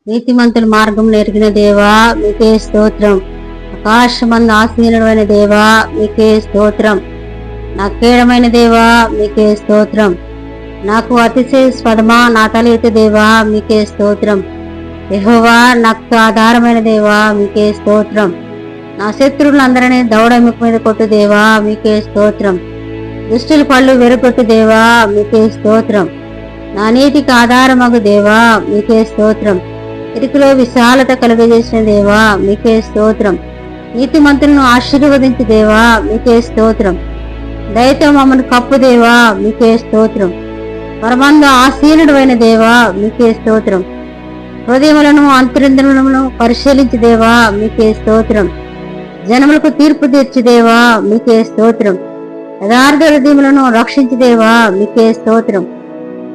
నీతిమంతుల మార్గం ఎరిగిన దేవా మీకే స్తోత్రం. ఆకాశమందు ఆసీనుడైన దేవా మీకే స్తోత్రం. నా కీడమైన దేవా మీకే స్తోత్రం. నాకు అతిశయస్పదమా నా తల ఎత్తు దేవా మీకే స్తోత్రం. యెహోవా నాకు ఆధారమైన దేవా మీకే స్తోత్రం. నా శత్రువులందరినీ దౌడముఖ మీద కొట్టు దేవా మీకే స్తోత్రం. దుష్టుల పళ్ళు వెరుకొట్టు దేవా మీకే స్తోత్రం. నా నీతికి ఆధారమగు దేవా మీకే స్తోత్రం. ఇరుకులో విశాలత కలుగజేసిన దేవా మీకే స్తోత్రం. నీతిమంతులను ఆశీర్వదించు దేవా మీకే స్తోత్రం. దయతో మమ్మల్ని కప్పు దేవా మీకే స్తోత్రం. పరమందు ఆసీనుడైన దేవా మీకే స్తోత్రం. హృదయములను అంతరింద్రములను పరిశీలించు దేవా మీకే స్తోత్రం. జనములకు తీర్పు తీర్చు దేవా మీకే స్తోత్రం. యథార్థ హృదయములను రక్షించు దేవా మీకే స్తోత్రం.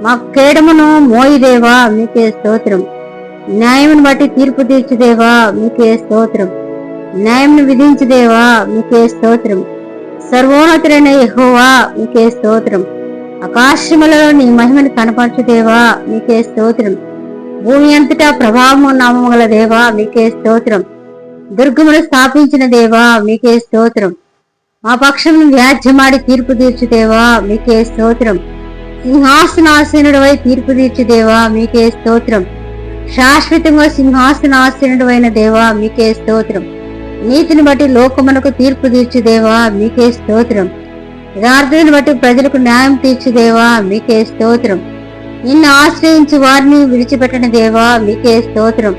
మా కేడమును మోయి దేవా మీకే స్తోత్రం. న్యాయమును బట్టి తీర్పు తీర్చు దేవా మీకే స్తోత్రం. న్యాయమును విధించు దేవా మీకే స్తోత్రం. సర్వోన్నతుడైన యెహోవా మీకే స్తోత్రం. ఆకాశములలో నీ మహిమను కనపరచు దేవా మీకే స్తోత్రం. భూమి అంతటా ప్రభావము నామము గల దేవా మీకే స్తోత్రం. దుర్గమును స్థాపించిన దేవా మీకే స్తోత్రం. మా పక్షమును వ్యాజ్యమాడి తీర్పు తీర్చు దేవా మీకే స్తోత్రం. సింహాసనాసీనుడవై తీర్పు తీర్చు దేవా మీకే స్తోత్రం. శాశ్వతంగా సింహాసనాసీనుడైన దేవా మీకే స్తోత్రం. నీతిని బట్టి లోకమునకు తీర్పు తీర్చు దేవా మీకే స్తోత్రం. యథార్థతను బట్టి ప్రజలకు న్యాయం తీర్చు దేవా మీకే స్తోత్రం. నిన్ను ఆశ్రయించి వారిని విడిచిపెట్టిన దేవా మీకే స్తోత్రం.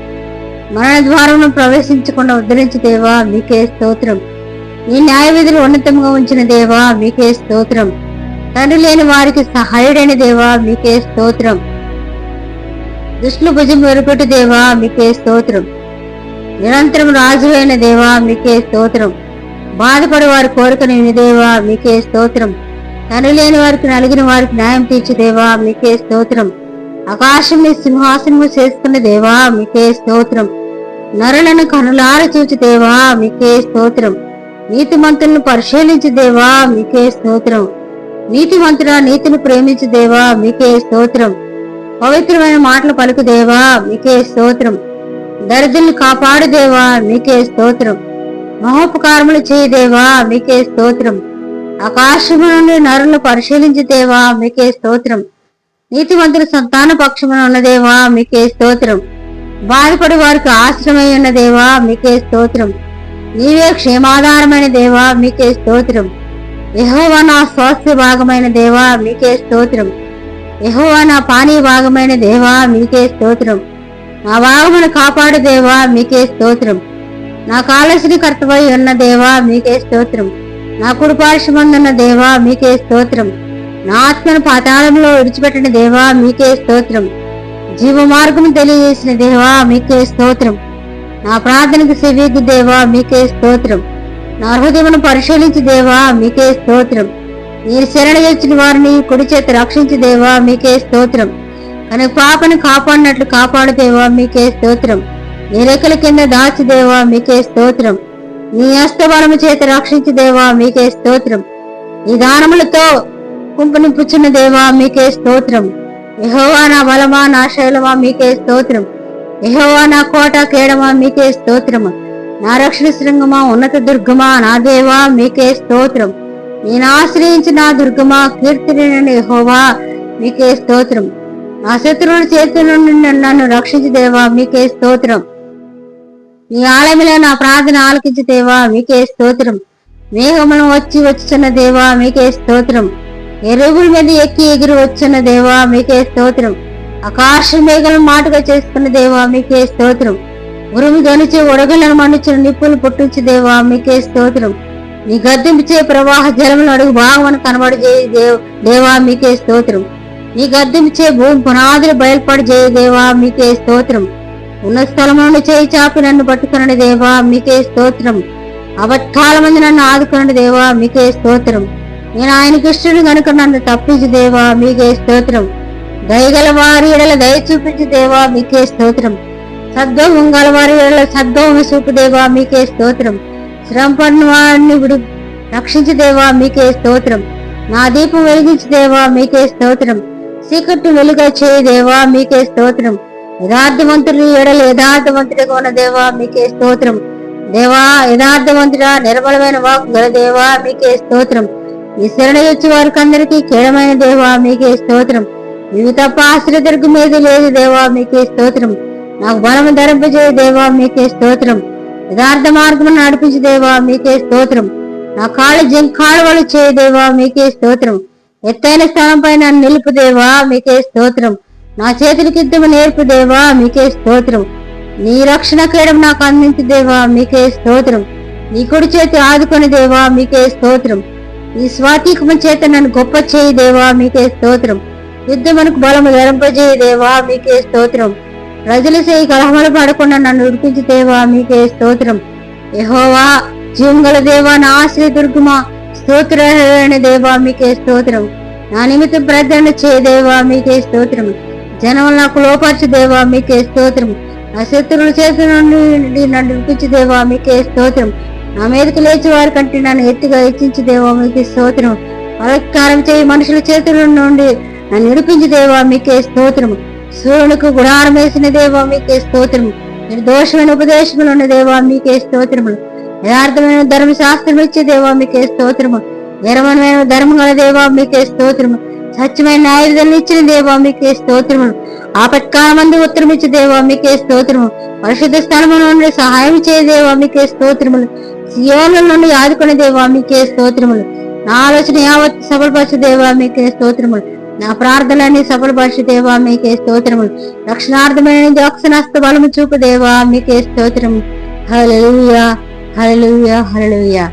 మరణ ద్వారమును ప్రవేశించకుండా ఉద్ధరించు దేవా మీకే స్తోత్రం. నీ న్యాయ విధులు ఉన్నతంగా ఉంచిన దేవా మీకే స్తోత్రం. తండ్రి లేని వారికి సహాయుడైన దేవా మీకే స్తోత్రం. దుష్టుల భుజం వెరుపెట్టు దేవా మీకే స్తోత్రం. నిరంతరం రాజు అయిన దేవా మీకే స్తోత్రం. బాధపడే వారి కోరికను విని దేవా మీకే స్తోత్రం. తండ్రి లేని వారికి నలిగిన వారికి న్యాయం తీర్చు దేవా మీకే స్తోత్రం. ఆకాశం సింహాసనము చేసుకున్న దేవా మీకే స్తోత్రం. నరులను కనులార చూచు దేవా మీకే స్తోత్రం. నీతిమంతులను పరిశీలించు దేవా మీకే స్తోత్రం. నీతిమంతుడా నీతిని ప్రేమించు దేవా మీకే స్తోత్రం. పవిత్రమైన మాటలు పలుకు దేవా మీకే స్తోత్రం. దరిద్రులను కాపాడు దేవా మీకే స్తోత్రం. మహోపకారములు చేయి దేవా మీకే స్తోత్రం. ఆకాశము నుండి నరులను పరిశీలించు దేవా మీకే స్తోత్రం. నీతిమంతుల సంతాన పక్షమున ఉన్న దేవా మీకే స్తోత్రం. బాధపడి వారికి ఆశ్రమై ఉన్న దేవా మీకే స్తోత్రం. నీవే క్షేమాధారమైన దేవా మీకే స్తోత్రం. యెహోవా నా స్వాస్థ్య భాగమైన దేవా మీకే స్తోత్రం. యెహోవా నా పానీయ భాగమైన దేవా మీకే స్తోత్రం. నా భాగమును కాపాడు దేవా మీకే స్తోత్రం. నా కాలసిని కర్తవై ఉన్న దేవా మీకే స్తోత్రం. నా కుడిపార్శ్వమందున్న దేవా మీకే స్తోత్రం. నా ఆత్మను పాతాళంలో విడిచిపెట్టిన దేవా మీకే స్తోత్రం. జీవ మార్గము తెలియజేసిన దేవా మీకే స్తోత్రం. నా ప్రార్థనకు సెవిగు దేవా మీకే స్తోత్రం. నా హృదయమును పరిశీలించు దేవా మీకే స్తోత్రం. మీరు శరణ వచ్చిన వారిని కుడి చేత రక్షించు దేవా మీకే స్తోత్రం. కనుక పాపను కాపాడినట్లు కాపాడు దేవా మీకే స్తోత్రం. నీ రెక్కల కింద దాచు దేవా మీకే స్తోత్రం. నీ హస్తబలము చేత రక్షించు దేవా మీకే స్తోత్రం. నీ దానములతో కుంపనిపుచ్చున్న దేవా మీకే స్తోత్రం. యెహోవా నా బలమా నా శైలమా మీకే స్తోత్రం. యెహోవా నా కోట కేడమా మీకే స్తోత్రము. నా రక్షణ శృంగమా ఉన్నత దుర్గమా నా దేవా మీకే స్తోత్రం. నేను ఆశ్రయించి నా దుర్గమా కీర్తిని యెహోవా మీకే స్తోత్రం. నా శత్రువుల చేతుల నుండి నన్ను రక్షించు దేవా మీకే స్తోత్రం. నీ ఆలయంలో నా ప్రార్థన ఆలకించు దేవా మీకే స్తోత్రం. మేఘమును వచ్చుచున్న దేవా మీకే స్తోత్రం. ఎరువుల మీద ఎక్కి ఎగిరి వచ్చున్న దేవా మీకే స్తోత్రం. ఆకాశ మేఘలను మాటుగా చేసుకున్న దేవా మీకే స్తోత్రం. ఉరుము గనిచి ఉడగలను మండుచున్న నిప్పులు పుట్టించు దేవా మీకే స్తోత్రం. నీ గద్దెంపుచే ప్రవాహ జలములు అడుగు భాగమని కనబడి చేయి దేవా మీకే స్తోత్రం. నీ గద్దెంపుచే భూమి పునాదులు బయలుపడి చేయి దేవా మీకే స్తోత్రం. ఉన్న స్థలమును చేయి చాపి నన్ను పట్టుకున్న దేవా మీకే స్తోత్రం. అబద్ధాల మంది నన్ను ఆదుకున్న దేవా మీకే స్తోత్రం. నేను ఆయనకి ఇష్టడు కనుక నన్ను తప్పించు దేవా మీకే స్తోత్రం. దయగల వారి ఎడల దయ చూపించు దేవా మీకే స్తోత్రం. సద్భవం గల వారి ఎడల సద్భవం చూపు దేవా మీకే స్తోత్రం. శ్రమ పడిన వారిని రక్షించు దేవా మీకే స్తోత్రం. నా దీపం వెలిగించు దేవా మీకే స్తోత్రం. చీకట్టు వెలుగా చేయి దేవా మీకే స్తోత్రం. యథార్థవంతుడి ఎడల యథార్థవంతుడిగా ఉన్న దేవా మీకే స్తోత్రం. దేవా యథార్థవంతుడా నిర్మలమైన వాక్ గల దేవా మీకే స్తోత్రం. ఈ శరణ వచ్చి వారికి అందరికీ కేడమైన దేవా మీకే స్తోత్రం. ఇవి తప్ప ఆశ్రయతకు మీద లేదు దేవా మీకే స్తోత్రం. నాకు బలము ధరింపజేయ దేవా మీకే స్తోత్రం. యథార్థ మార్గమును నడిపించు దేవా మీకే స్తోత్రం. నా కాళ్ళు జింకాడవలు చేయ దేవా మీకే స్తోత్రం. ఎత్తైన స్థానం పైన నిలుపు దేవా మీకే స్తోత్రం. నా చేతులకి యుద్ధము నేర్పు దేవా మీకే స్తోత్రం. నీ రక్షణ కేడం నాకు అందించు దేవా మీకే స్తోత్రం. నీ కుడి చేతి ఆదుకొని దేవా మీకే స్తోత్రం. ఈ స్వాతీకము చేత నన్ను గొప్ప చేయి దేవా మీకే స్తోత్రం. యుద్ధమునకు బలము ధరింపజేయ దేవా మీకే స్తోత్రం. ప్రజలు చేయి కలహములు పడకుండా నన్ను ఉడిపించు దేవా మీకే స్తోత్రం. యెహోవా జీవంగల దేవా నా ఆశ్రయ దుర్గమా స్తోత్రమైన దేవా మీకే స్తోత్రం. నా నిమిత్తం ప్రార్థన చేయ దేవా మీకే స్తోత్రం. జనములు నాకు లోపరచు దేవా మీకే స్తోత్రం. నా శత్రువుల చేతుల నుండి నన్ను విడిపించు దేవా మీకే స్తోత్రం. నా మీదకి లేచి వారి కంటే నన్ను ఎత్తుగా హెచ్చించు దేవా మీకే స్తోత్రం. బలత్కారం చేయి మనుషుల చేతుల నుండి నన్ను విడిపించు దేవా మీకే స్తోత్రం. సూర్యునికి గుడారం వేసిన దేవా మీకే స్తోత్రం. నిర్దోషమైన ఉపదేశములు ఉన్న దేవా మీకే స్తోత్రములు. యథార్థమైన ధర్మశాస్త్రం ఇచ్చే దేవా మీకే స్తోత్రము. నిర్మలమైన ధర్మం గల దేవా మీకే స్తోత్రము. సత్యమైన న్యాయవిధులను ఇచ్చిన దేవా మీకే స్తోత్రములు. ఆపత్కాల మంది ఉత్తరం ఇచ్చే దేవా మీకే స్తోత్రము. పరిశుద్ధ స్థలము నుండి సహాయం చేయ దేవా మీకే స్తోత్రములు. సియోను నుండి ఆదుకునే దేవా మీకే స్తోత్రములు. నా ఆలోచన యావత్ సఫలపరచు దేవా మీకే స్తోత్రములు. నా ప్రార్థనని సఫలపరచు దేవా మీకే స్తోత్రములు. రక్షణార్థమైన దక్షిణాస్త బలము చూపు దేవా మీకే స్తోత్రము. హల్లెలూయా హల్లెలూయా హల్లెలూయా.